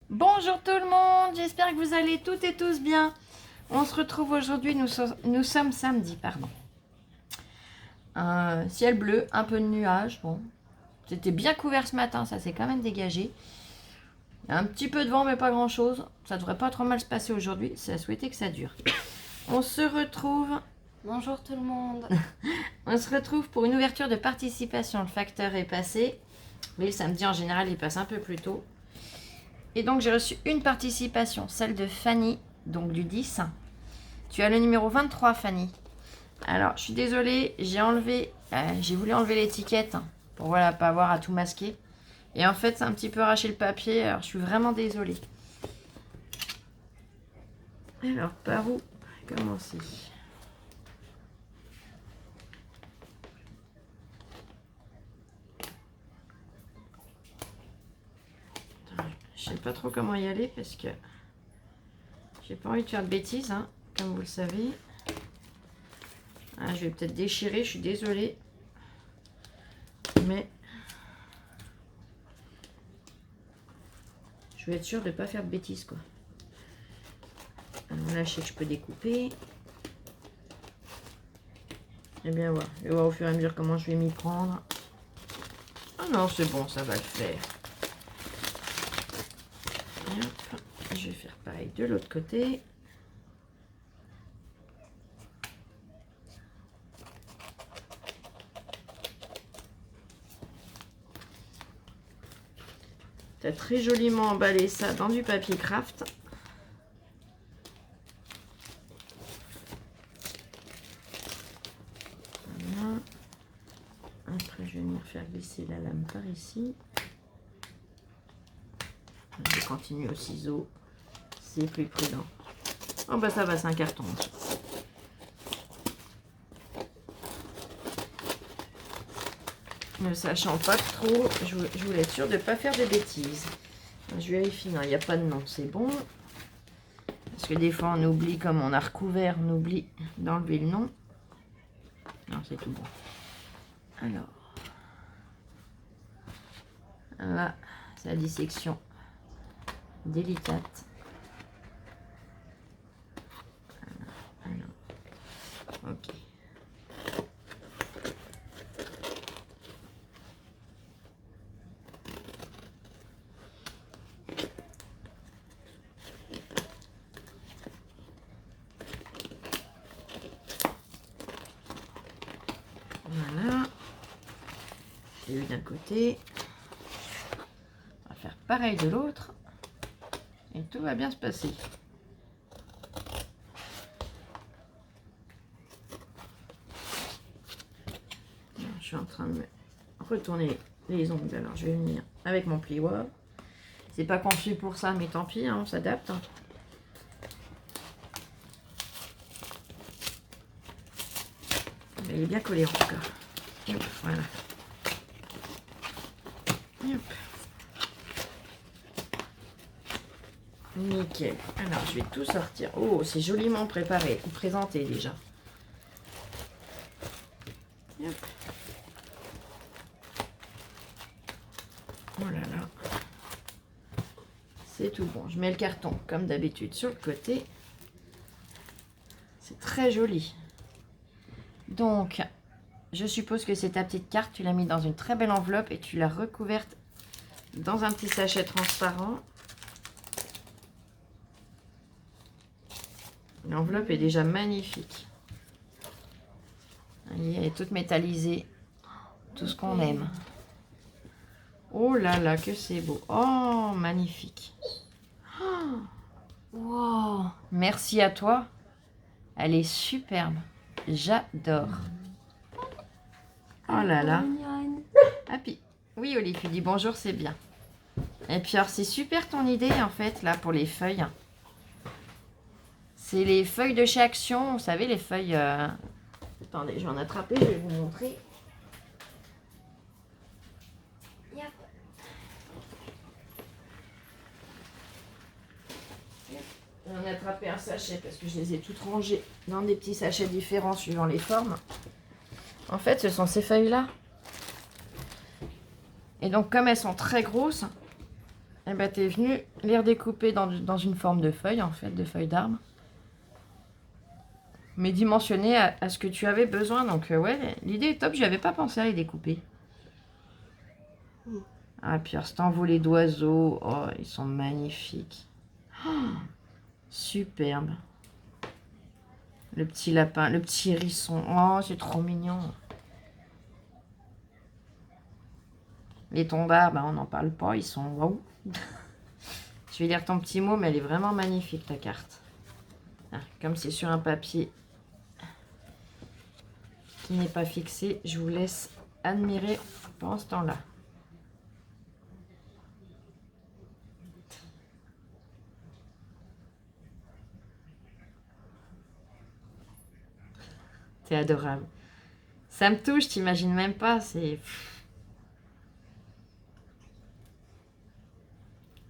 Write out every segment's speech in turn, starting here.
Bonjour tout le monde, j'espère que vous allez toutes et tous bien. On se retrouve aujourd'hui, nous sommes samedi, pardon. Un ciel bleu, un peu de nuages, bon. C'était bien couvert ce matin, ça s'est quand même dégagé. Un petit peu de vent, mais pas grand chose. Ça devrait pas trop mal se passer aujourd'hui, c'est à souhaiter que ça dure. On se retrouve... Bonjour tout le monde. On se retrouve pour une ouverture de participation. Le facteur est passé, mais le samedi en général il passe un peu plus tôt. Et donc j'ai reçu une participation, celle de Fanny, donc du 10. Tu as le numéro 23, Fanny. Alors je suis désolée, j'ai voulu enlever l'étiquette pour voilà, pas avoir à tout masquer. Et en fait c'est un petit peu arraché le papier, alors je suis vraiment désolée. Alors par où commencer? Je sais pas trop comment y aller parce que j'ai pas envie de faire de bêtises, hein, comme vous le savez. Ah, je vais peut-être déchirer, je suis désolée. Mais je vais être sûre de ne pas faire de bêtises, quoi. Alors là, je sais que je peux découper. Et bien voilà, je vais voir au fur et à mesure comment je vais m'y prendre. Ah non, c'est bon, ça va le faire. Et hop, je vais faire pareil de l'autre côté. Tu as très joliment emballé ça dans du papier craft. Voilà. Après, je vais venir faire glisser la lame par ici. Je vais continuer au ciseau. C'est plus prudent. Oh bah ça va, c'est un carton. Ne sachant pas trop, je voulais être sûre de ne pas faire de bêtises. Je vérifie, non, il n'y a pas de nom, c'est bon. Parce que des fois on oublie, comme on a recouvert, on oublie d'enlever le nom. Non, c'est tout bon. Alors, là, c'est la dissection délicate. Alors, ok. Voilà. J'ai eu d'un côté. On va faire pareil de l'autre. Et tout va bien se passer. Je suis en train de me retourner les ongles. Alors je vais venir avec mon plioir. C'est pas conçu pour ça, mais tant pis, hein, on s'adapte. Il est bien collé encore. Hop, voilà. Hop. Nickel. Alors, je vais tout sortir. Oh, c'est joliment préparé, présenté déjà. Hop. Oh là là. C'est tout bon. Je mets le carton, comme d'habitude, sur le côté. C'est très joli. Donc, je suppose que c'est ta petite carte. Tu l'as mis dans une très belle enveloppe et tu l'as recouverte dans un petit sachet transparent. L'enveloppe est déjà magnifique. Elle est toute métallisée. Tout ce qu'on aime. Oh là là, que c'est beau. Oh, magnifique. Oh, wow. Merci à toi. Elle est superbe. J'adore. Oh là là. Ah, puis, oui, Oli, tu dis bonjour, c'est bien. Et puis, alors, c'est super ton idée, en fait, là, pour les feuilles. C'est les feuilles de chez Action. Vous savez, les feuilles... Attendez, je vais en attraper, je vais vous montrer. J'en ai attrapé un sachet parce que je les ai toutes rangées dans des petits sachets différents suivant les formes. En fait, ce sont ces feuilles-là. Et donc, comme elles sont très grosses, Eh ben, t'es venu les redécouper dans une forme de feuille, en fait, de feuille d'arbre. Mais dimensionné à ce que tu avais besoin. Donc, ouais, l'idée est top. Je avais pas pensé à les découper. Ah, puis alors, cet envolé d'oiseaux. Oh, ils sont magnifiques. Oh, superbe. Le petit lapin, le petit hérisson. Oh, c'est trop mignon. Les tombards, bah, on n'en parle pas. Ils sont waouh. Je vais lire ton petit mot, mais elle est vraiment magnifique, ta carte. Ah, comme c'est sur un papier qui n'est pas fixé, je vous laisse admirer pendant ce temps-là. C'est adorable. Ça me touche, t'imagines même pas, c'est...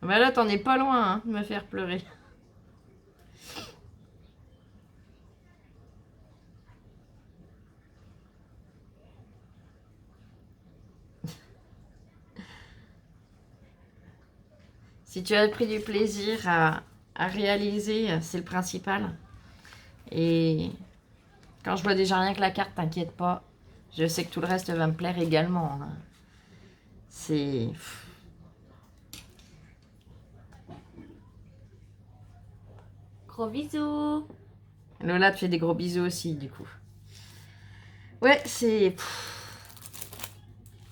Bah là, t'en es pas loin hein, de me faire pleurer. Si tu as pris du plaisir à réaliser, c'est le principal. Et quand je vois déjà rien que la carte, t'inquiète pas. Je sais que tout le reste va me plaire également. Hein. C'est... Gros bisous. Lola te fait des gros bisous aussi, du coup. Ouais, c'est...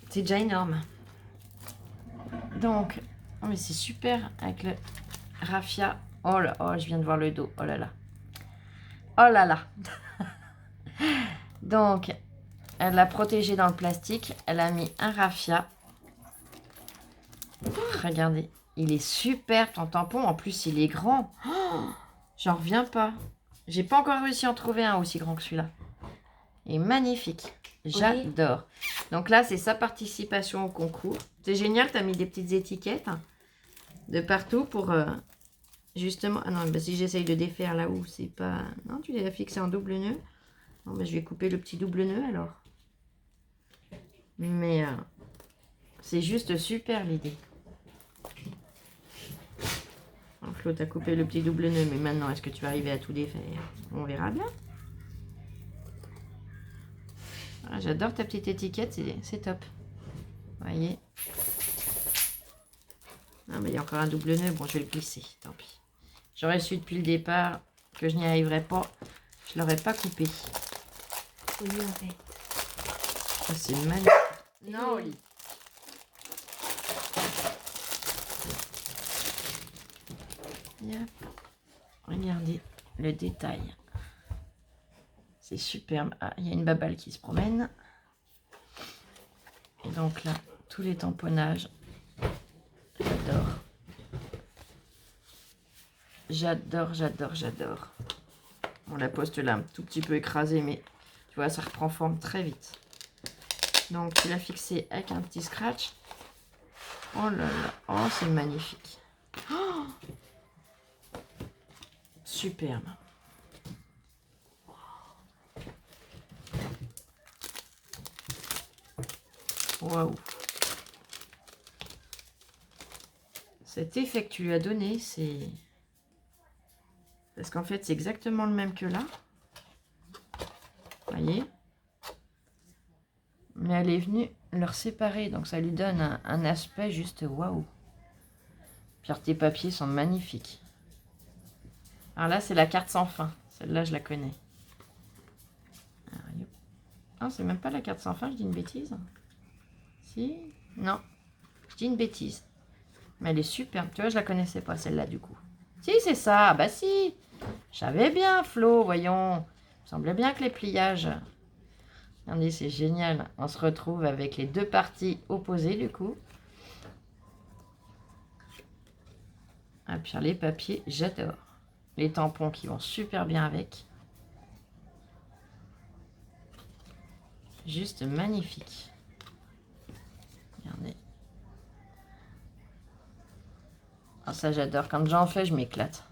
C'est déjà énorme. Donc, oh mais c'est super avec le raffia. Oh là, oh, je viens de voir le dos. Oh là là. Oh là là. Donc, elle l'a protégé dans le plastique. Elle a mis un raffia. Regardez, il est super ton tampon. En plus, il est grand. Oh, j'en reviens pas. J'ai pas encore réussi à en trouver un aussi grand que celui-là. Il est magnifique. J'adore. Oui. Donc là, c'est sa participation au concours. C'est génial, tu as mis des petites étiquettes de partout pour justement... Ah non, bah, si j'essaye de défaire là où c'est pas... Non, tu l'as fixé en double nœud. Bon, bah, je vais couper le petit double nœud alors. Mais c'est juste super l'idée. Flo, t'as coupé le petit double nœud, mais maintenant, est-ce que tu vas arriver à tout défaire? On verra bien. Ah, j'adore ta petite étiquette, c'est top. Vous voyez? Ah, mais il y a encore un double nœud. Bon, je vais le glisser, tant pis. J'aurais su depuis le départ que je n'y arriverais pas. Je l'aurais pas coupé. Oui, en fait. Oh, c'est magnifique. Non, Oli. Regardez le détail. C'est superbe. Ah, il y a une babale qui se promène. Et donc là, tous les tamponnages. J'adore. J'adore, j'adore, j'adore. On la poste là un tout petit peu écrasée, mais tu vois, ça reprend forme très vite. Donc tu l'as fixé avec un petit scratch. Oh là là, oh c'est magnifique. Oh, superbe. Waouh. Cet effet que tu lui as donné, c'est... Parce qu'en fait, c'est exactement le même que là. Vous voyez? Mais elle est venue leur séparer, donc ça lui donne un aspect juste waouh. Puis tes papiers sont magnifiques. Alors là, c'est la carte sans fin. Celle-là, je la connais. Ah, c'est même pas la carte sans fin, je dis une bêtise. Si? Non, je dis une bêtise. Mais elle est superbe. Tu vois, je la connaissais pas, celle-là, du coup. Si, c'est ça. Bah si. Je savais bien, Flo, voyons. Il me semblait bien que les pliages... Regardez, c'est génial. On se retrouve avec les deux parties opposées, du coup. Ah, puis les papiers, j'adore. Les tampons qui vont super bien avec. Juste magnifique. Regardez. Ah, ça, j'adore. Quand j'en fais, je m'éclate.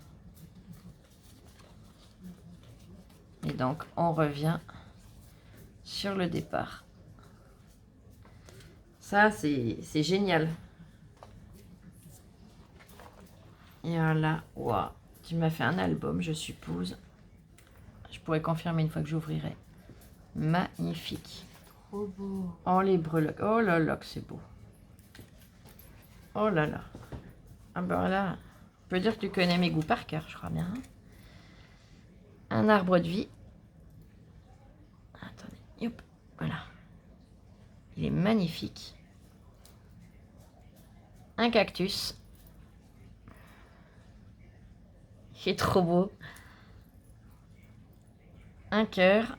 Et donc, on revient sur le départ. Ça, c'est génial. Et voilà, waouh, tu m'as fait un album, je suppose. Je pourrais confirmer une fois que j'ouvrirai. Magnifique. Trop beau. Oh, les breloques. Oh là là, que c'est beau. Oh là là. Ah ben là, on peut dire que tu connais mes goûts par cœur, je crois bien. Un arbre de vie. Attendez, hop, voilà. Il est magnifique. Un cactus. Il est trop beau. Un cœur.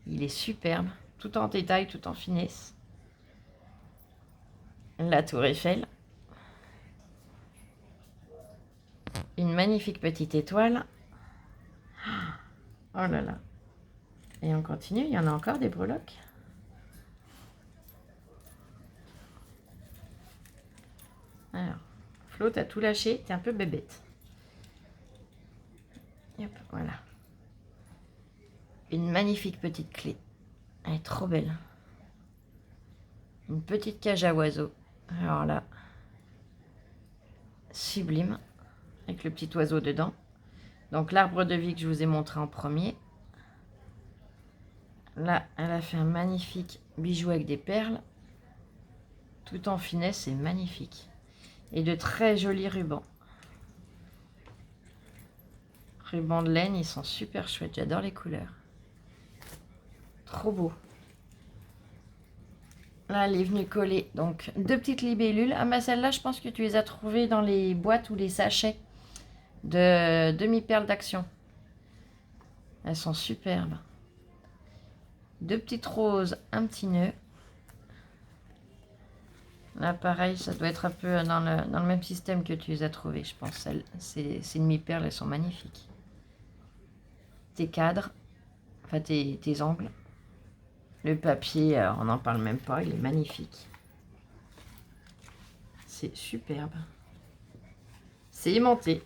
Il est superbe, tout en détail, tout en finesse. La tour Eiffel. Une magnifique petite étoile. Oh là là. Et on continue, il y en a encore des breloques. Alors, Flo, t'as tout lâché, t'es un peu bébête. Hop, voilà. Une magnifique petite clé. Elle est trop belle. Une petite cage à oiseaux. Alors là, sublime. Avec le petit oiseau dedans. Donc l'arbre de vie que je vous ai montré en premier. Là, elle a fait un magnifique bijou avec des perles. Tout en finesse, c'est magnifique. Et de très jolis rubans. Rubans de laine, ils sont super chouettes. J'adore les couleurs. Trop beau. Là, elle est venue coller donc 2 petites libellules. Ah, bah celles-là, je pense que tu les as trouvées dans les boîtes ou les sachets de demi-perles d'action. Elles sont superbes. 2 petites roses, un petit nœud. Là, pareil, ça doit être un peu dans le même système que tu les as trouvées, je pense. Ces demi-perles, elles sont magnifiques. Tes cadres, enfin tes angles. Le papier, on n'en parle même pas, il est magnifique. C'est superbe. C'est aimanté.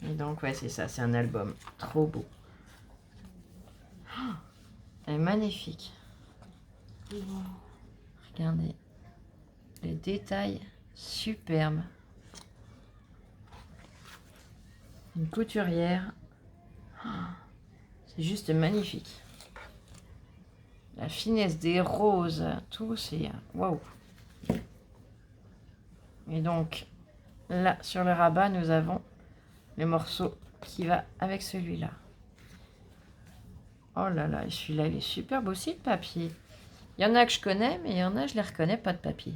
Et donc, ouais, c'est ça, c'est un album trop beau. Oh, elle est magnifique. Wow. Regardez. Les détails superbes. Une couturière. Oh, c'est juste magnifique. La finesse des roses, tout, c'est waouh. Et donc, là, sur le rabat, nous avons le morceau qui va avec celui-là. Oh là là, et celui-là, il est superbe aussi, le papier. Il y en a que je connais, mais il y en a, je les reconnais pas de papier.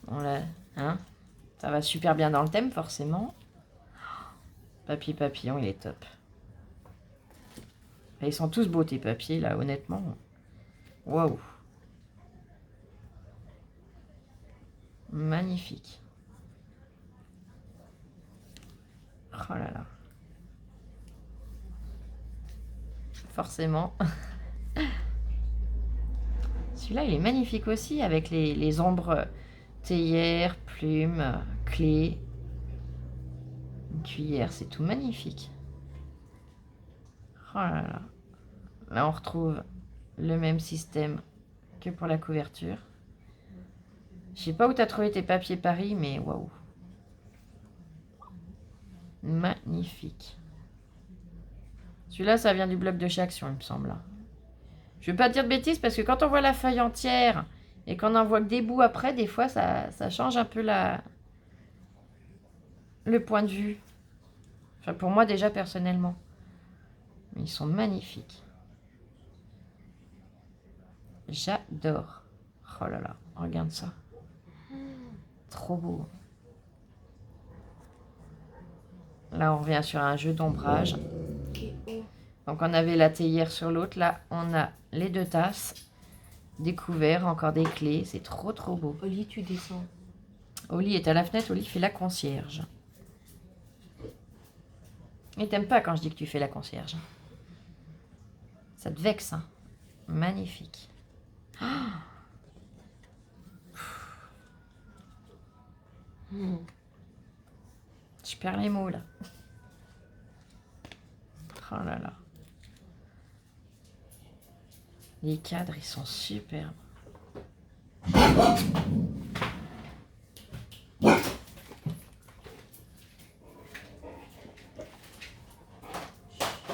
Bon là, hein, ça va super bien dans le thème, forcément. Papier papillon, il est top. Et ils sont tous beaux, tes papiers, là, honnêtement. Waouh. Magnifique. Oh là là. Forcément. Celui-là, il est magnifique aussi, avec les ombres théières, plumes, clés. Une cuillère, c'est tout magnifique. Oh là là. Là, on retrouve le même système que pour la couverture. Je sais pas où tu as trouvé tes papiers Paris, mais waouh. Magnifique. Celui-là, ça vient du bloc de chez Action, il me semble. Je ne vais pas dire de bêtises, parce que quand on voit la feuille entière et qu'on en voit que des bouts après, des fois, ça change un peu le point de vue. Enfin, pour moi, déjà, personnellement. Mais ils sont magnifiques. J'adore. Oh là là, regarde ça. Trop beau. Là, on revient sur un jeu d'ombrage. Donc, on avait la théière sur l'autre. Là, on a les 2 tasses. Des couverts, encore des clés. C'est trop, trop beau. Oli, tu descends. Oli est à la fenêtre. Oli fait la concierge. Et t'aimes pas quand je dis que tu fais la concierge. Ça te vexe, hein. Magnifique. Oh. Je perds les mots, là. Oh là là. Les cadres, ils sont superbes. Ils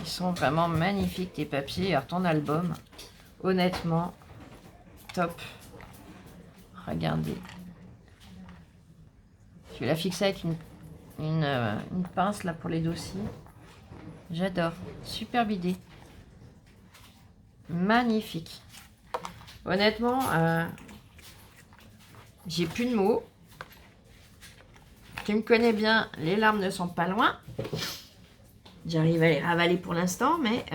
sont vraiment magnifiques, tes papiers. Alors, ton album, honnêtement, top. Regardez. Je vais la fixer avec une pince là pour les dossiers. J'adore. Superbe idée. Magnifique. Honnêtement, j'ai plus de mots. Tu me connais bien, les larmes ne sont pas loin. J'arrive à les ravaler pour l'instant, mais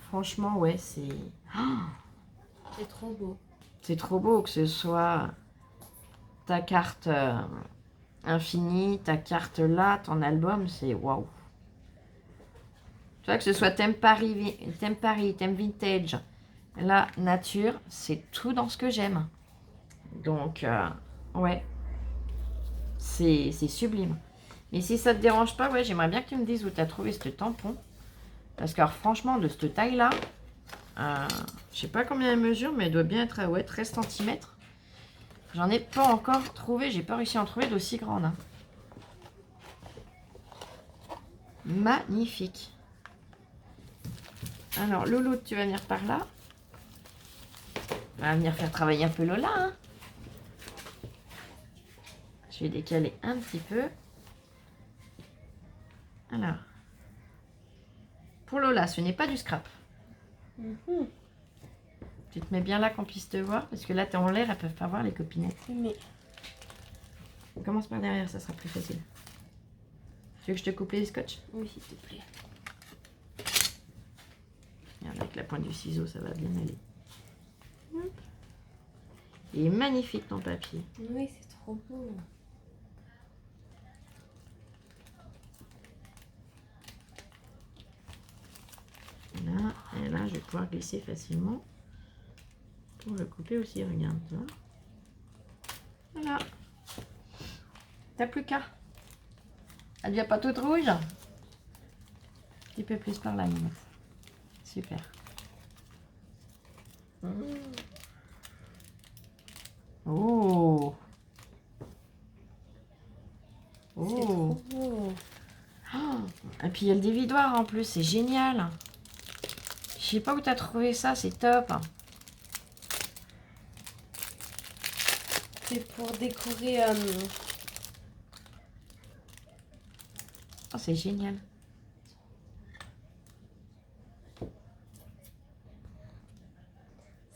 franchement, ouais, c'est... C'est trop beau. C'est trop beau que ce soit ta carte infinie, ta carte là, ton album, c'est waouh. Tu vois, que ce soit thème Paris, thème vintage, la nature, c'est tout dans ce que j'aime. Donc, ouais, c'est sublime. Et si ça te dérange pas, ouais, j'aimerais bien que tu me dises où tu as trouvé ce tampon. Parce que alors, franchement, de cette taille-là, je sais pas combien elle mesure, mais elle doit bien être à 13 cm. J'en ai pas encore trouvé, j'ai pas réussi à en trouver d'aussi grande. Hein. Magnifique. Alors, Loulou, tu vas venir par là. On va venir faire travailler un peu Lola. Hein. Je vais décaler un petit peu. Alors, pour Lola, ce n'est pas du scrap. Tu te mets bien là qu'on puisse te voir, parce que là, tu es en l'air, elles peuvent pas voir les copinettes. Mais On commence par derrière, ça sera plus facile. Tu veux que je te coupe les scotch? oui, s'il te plaît. Regarde, avec la pointe du ciseau, ça va bien aller. Hop. Il est magnifique ton papier. Oui, c'est trop beau. Là, et là, je vais pouvoir glisser facilement pour le couper aussi. Regarde ça. Voilà. T'as plus qu'à. Elle devient pas toute rouge. Un petit peu plus par là, Mimou. Super. Oh. C'est trop beau. Oh. Et puis il y a le dévidoir en plus, c'est génial. Je sais pas où t'as trouvé ça, c'est top. C'est pour décorer. Oh, c'est génial.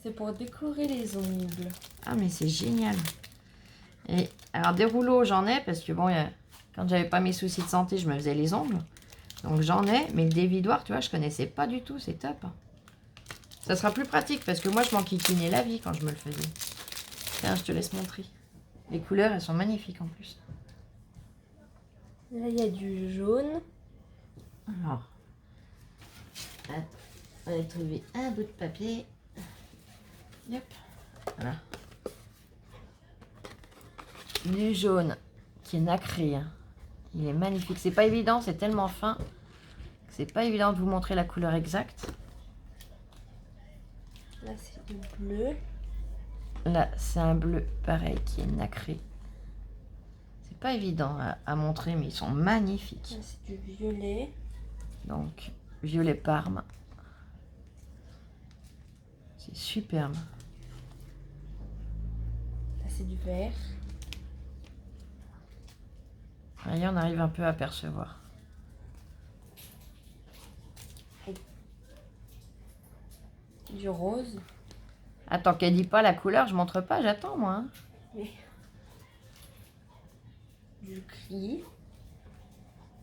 C'est pour décorer les ongles. Ah, mais c'est génial. Et alors, des rouleaux, j'en ai parce que bon, quand j'avais pas mes soucis de santé, je me faisais les ongles. Donc j'en ai, mais le dévidoir, tu vois, je connaissais pas du tout, c'est top. Ça sera plus pratique parce que moi, je m'enquiquinais la vie quand je me le faisais. Tiens, je te laisse montrer. Les couleurs, elles sont magnifiques en plus. Là, il y a du jaune. Alors, attends, on va trouver un bout de papier. Yep. Voilà. Du jaune qui est nacré. Hein. Il est magnifique. C'est pas évident, c'est tellement fin que c'est pas évident de vous montrer la couleur exacte. Là, c'est du bleu. Là, c'est un bleu pareil qui est nacré. C'est pas évident à montrer, mais ils sont magnifiques. Là, c'est du violet. Donc, violet parme. C'est superbe. Là, c'est du vert. Voyez, on arrive un peu à percevoir. Du rose. Attends qu'elle dit pas la couleur, je montre pas, j'attends moi. Hein. Oui. Du gris.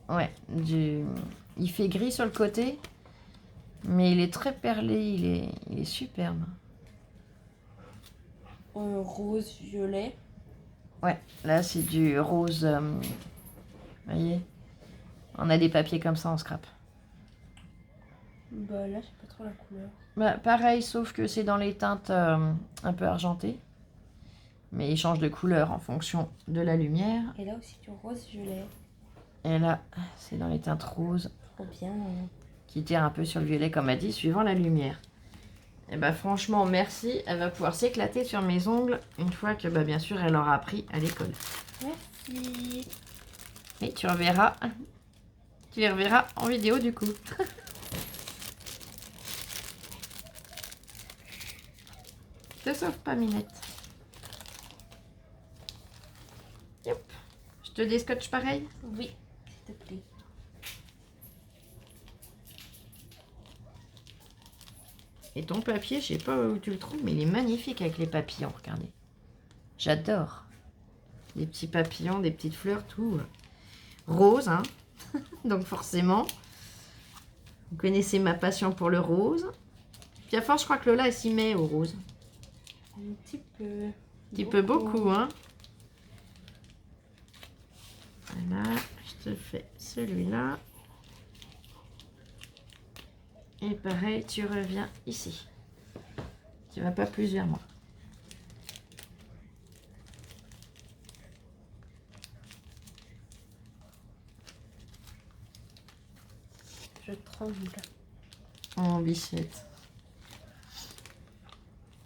Ouais, il fait gris sur le côté, mais il est très perlé, il est superbe. Rose, violet. Ouais, là c'est du rose. Voyez, on a des papiers comme ça en scrap. Bah là, je sais pas trop la couleur. Bah, pareil, sauf que c'est dans les teintes un peu argentées. Mais il change de couleur en fonction de la lumière. Et là aussi du rose, violet. Et là, c'est dans les teintes roses. Trop bien. Qui tire un peu sur le violet, comme a dit, suivant la lumière. Et bah franchement, merci. Elle va pouvoir s'éclater sur mes ongles une fois que, bah, bien sûr, elle aura appris à l'école. Merci. Et tu reverras. Tu les reverras en vidéo du coup. Te sauve pas, Minette. Yep. Je te déscotche pareil. Oui, s'il te plaît. Et ton papier, je sais pas où tu le trouves, mais il est magnifique avec les papillons, regardez. J'adore. Des petits papillons, des petites fleurs, tout rose, hein. Donc forcément, vous connaissez ma passion pour le rose. Puis à force, je crois que Lola, elle s'y met au rose. Un petit peu. Un petit peu beaucoup, hein. Voilà, je te fais celui-là. Et pareil, tu reviens ici. Tu vas pas plus vers moi. Je tremble. Oh, bichette.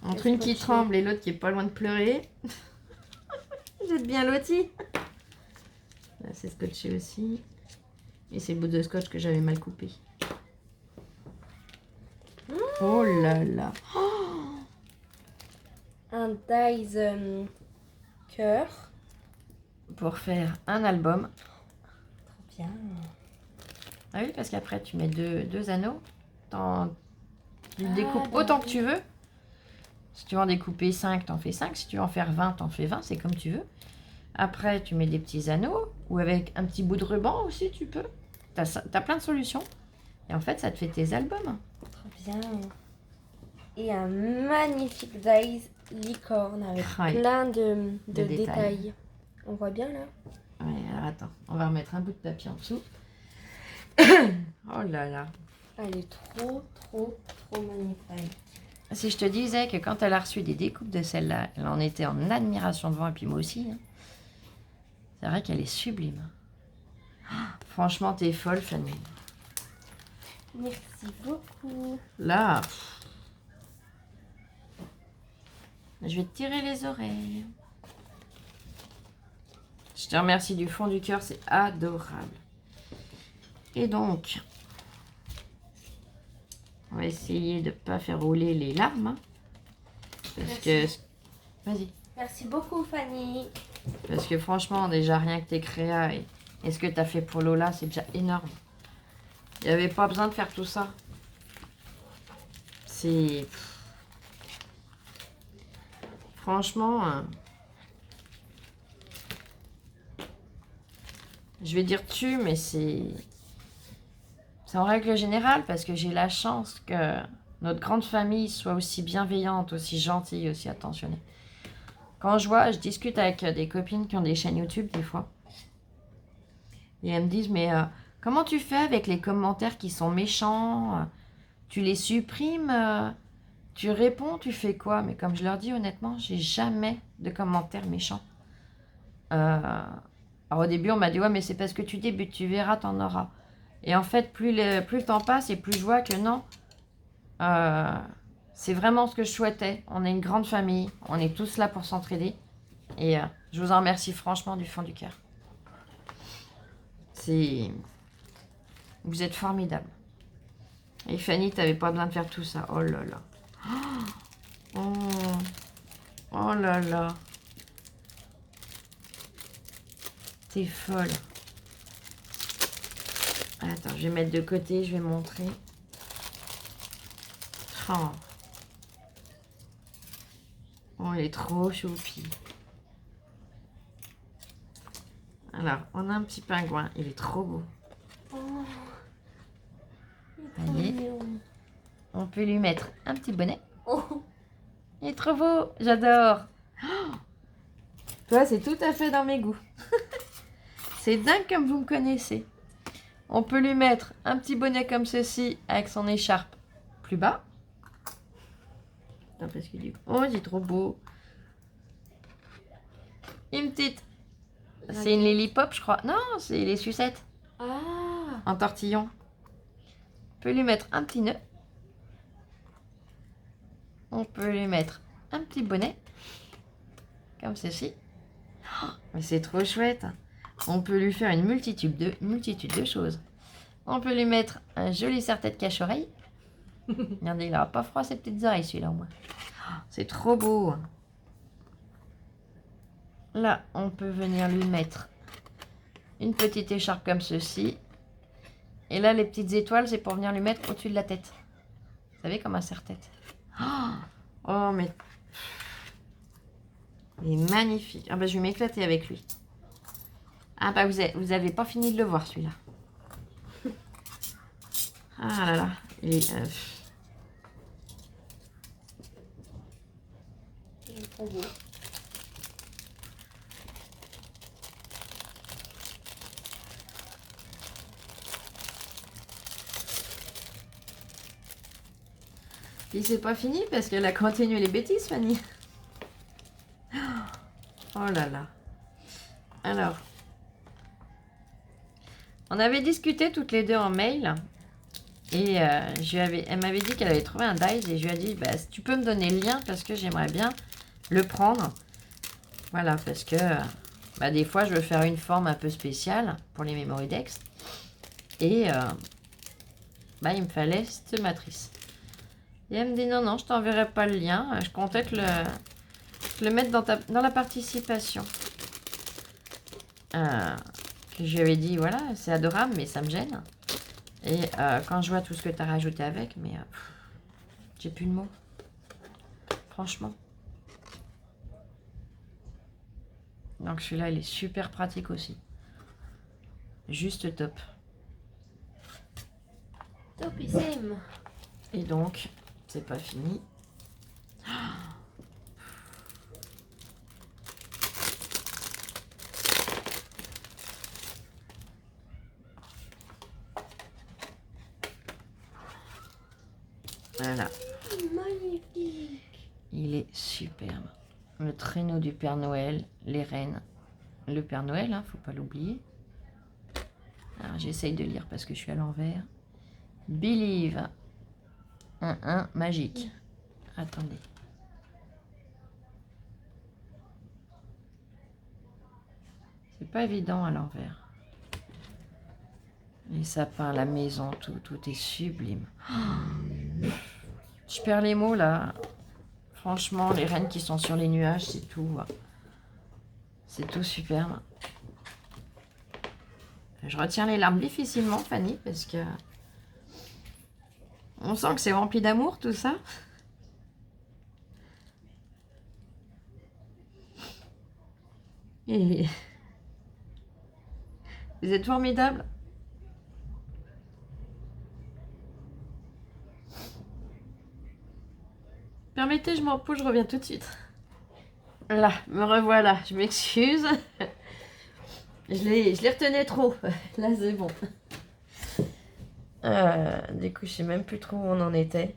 Entre Qu'est-ce une que qui tu- tremble et l'autre qui est pas loin de pleurer. Vous êtes bien lotis. Là, c'est scotché aussi. Et c'est le bout de scotch que j'avais mal coupé. Oh là là. Un dies cœur. Pour faire un album. Trop bien. Ah oui, parce qu'après, tu mets deux anneaux. Tu Ah, découpes bah autant oui. que tu veux. Si tu veux en découper 5, t'en fais 5. Si tu veux en faire 20, t'en fais 20. C'est comme tu veux. Après, tu mets des petits anneaux. Ou avec un petit bout de ruban aussi, tu peux. T'as plein de solutions. Et en fait, ça te fait tes albums. Trop bien. Et un magnifique dies licorne avec Ouais. plein de détails. détails. On voit bien là. Ouais, alors attends. On va remettre un bout de papier en dessous. Oh là là. Elle est trop magnifique. Si je te disais que quand elle a reçu des découpes de celle-là, elle en était en admiration devant, et puis moi aussi. Hein. C'est vrai qu'elle est sublime. Ah, franchement, t'es folle, Fanny. Merci beaucoup. Là, je vais te tirer les oreilles. Je te remercie du fond du cœur, c'est adorable. Et donc, on va essayer de ne pas faire rouler les larmes. Hein, parce Merci. que... Vas-y. Merci beaucoup Fanny. Parce que franchement, déjà rien que tes créas et ce que tu as fait pour Lola, c'est déjà énorme. Il n'y avait pas besoin de faire tout ça. C'est... Franchement... je vais dire tu, mais c'est en règle générale parce que j'ai la chance que notre grande famille soit aussi bienveillante, aussi gentille, aussi attentionnée. Quand je discute avec des copines qui ont des chaînes YouTube des fois. Et elles me disent, mais comment tu fais avec les commentaires qui sont méchants? Tu les supprimes? Tu réponds? Tu fais quoi? Mais comme je leur dis honnêtement, j'ai jamais de commentaires méchants. Alors au début, on m'a dit, ouais, mais c'est parce que tu débutes, tu verras, t'en auras. Et en fait, plus le temps passe et plus je vois que non, c'est vraiment ce que je souhaitais. On est une grande famille, on est tous là pour s'entraider. Et je vous en remercie franchement du fond du cœur. Vous êtes formidables. Et Fanny, t'avais pas besoin de faire tout ça. Oh là là. Oh, oh là là. T'es folle. Attends, je vais mettre de côté, je vais montrer. Oh, oh elle est trop choupie. Alors, on a un petit pingouin, il est trop beau. Oh, Allez. On peut lui mettre un petit bonnet. oh. Il est trop beau, j'adore. Oh, toi, c'est tout à fait dans mes goûts. C'est dingue comme vous me connaissez. On peut lui mettre un petit bonnet comme ceci avec son écharpe plus bas. Attends, parce que du coup... Oh, il est trop beau. Une petite... C'est une Lily Pop, je crois. Non, c'est les sucettes Ah. en tortillon. On peut lui mettre un petit nœud. On peut lui mettre un petit bonnet, comme ceci. Oh, mais c'est trop chouette. On peut lui faire une multitude de choses. On peut lui mettre un joli serre-tête cache-oreille. Regardez, il n'aura pas froid ses petites oreilles, celui-là, au moins. Oh, c'est trop beau. Là, on peut venir lui mettre une petite écharpe comme ceci. Et là, les petites étoiles, c'est pour venir lui mettre au-dessus de la tête. Vous savez, comme un serre-tête. Oh, mais... il est magnifique. Ah bah, je vais m'éclater avec lui. Ah bah, vous avez pas fini de le voir, celui-là. Ah là là. Il est... Il est trop beau. Puis c'est pas fini parce qu'elle a continué les bêtises, Fanny. Oh là là. Alors, on avait discuté toutes les deux en mail et elle m'avait dit qu'elle avait trouvé un dies et je lui ai dit, bah, si tu peux me donner le lien parce que j'aimerais bien le prendre. Voilà, parce que bah, des fois, je veux faire une forme un peu spéciale pour les Memory Dex et bah, il me fallait cette matrice. Et elle me dit non, je t'enverrai pas le lien. Je comptais te le mettre dans la participation. Que je lui avais dit, voilà, c'est adorable, mais ça me gêne. Et quand je vois tout ce que tu as rajouté avec, mais j'ai plus de mots. Franchement. Donc celui-là, il est super pratique aussi. Juste top. Topissime. Et donc... c'est pas fini. Voilà. Magnifique. Il est superbe. Le traîneau du Père Noël, les rennes. Le Père Noël, hein, faut pas l'oublier. Alors j'essaye de lire parce que je suis à l'envers. Believe. 1 magique. Attendez. C'est pas évident à l'envers. Les sapins, la maison, tout est sublime. Je perds les mots là. Franchement, les rennes qui sont sur les nuages, c'est tout. C'est tout superbe. Je retiens les larmes difficilement, Fanny, parce que on sent que c'est rempli d'amour tout ça. Et vous êtes formidables. Permettez, je m'en repose, je reviens tout de suite. Là, me revoilà, je m'excuse. Je les retenais trop. Là, c'est bon. Du coup, je sais même plus trop où on en était.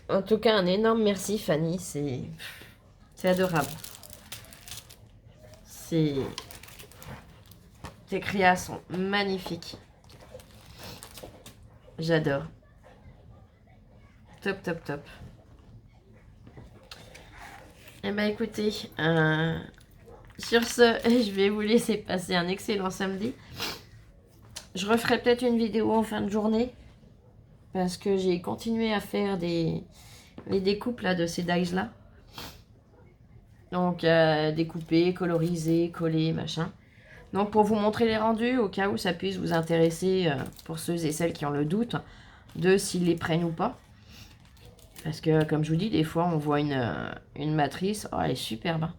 En tout cas, un énorme merci, Fanny. C'est adorable. Tes créas sont magnifiques. J'adore. Top, top, top. Eh ben écoutez, sur ce, je vais vous laisser passer un excellent samedi. Je referai peut-être une vidéo en fin de journée. Parce que j'ai continué à faire les découpes là, de ces dies là. Donc découper, coloriser, coller, machin. Donc pour vous montrer les rendus, au cas où ça puisse vous intéresser, pour ceux et celles qui ont le doute, de s'ils les prennent ou pas. Parce que comme je vous dis, des fois on voit une matrice, oh elle est superbe.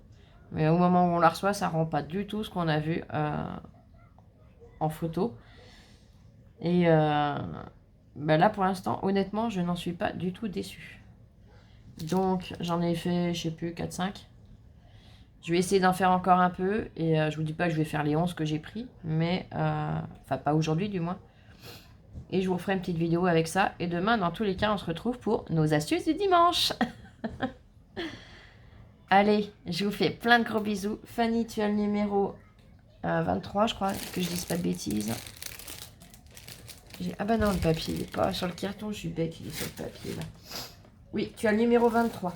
Mais au moment où on la reçoit, ça rend pas du tout ce qu'on a vu en photo. Et bah là pour l'instant, honnêtement, je n'en suis pas du tout déçue. Donc j'en ai fait, je sais plus, 4-5. Je vais essayer d'en faire encore un peu. Et je vous dis pas que je vais faire les 11 que j'ai pris. Mais, enfin pas aujourd'hui du moins. Et je vous ferai une petite vidéo avec ça. Et demain, dans tous les cas, on se retrouve pour nos astuces du dimanche. Allez, je vous fais plein de gros bisous. Fanny, tu as le numéro 23, je crois, que je dise pas de bêtises. Ah bah non, le papier, il est pas sur le carton, je suis bête, il est sur le papier là. Oui, tu as le numéro 23.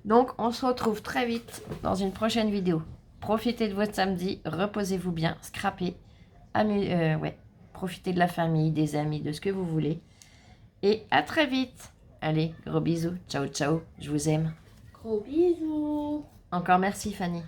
Donc, on se retrouve très vite dans une prochaine vidéo. Profitez de votre samedi, reposez-vous bien, scrapez, profitez de la famille, des amis, de ce que vous voulez. Et à très vite. Allez, gros bisous. Ciao, ciao. Je vous aime. Gros bisous. Encore merci, Fanny.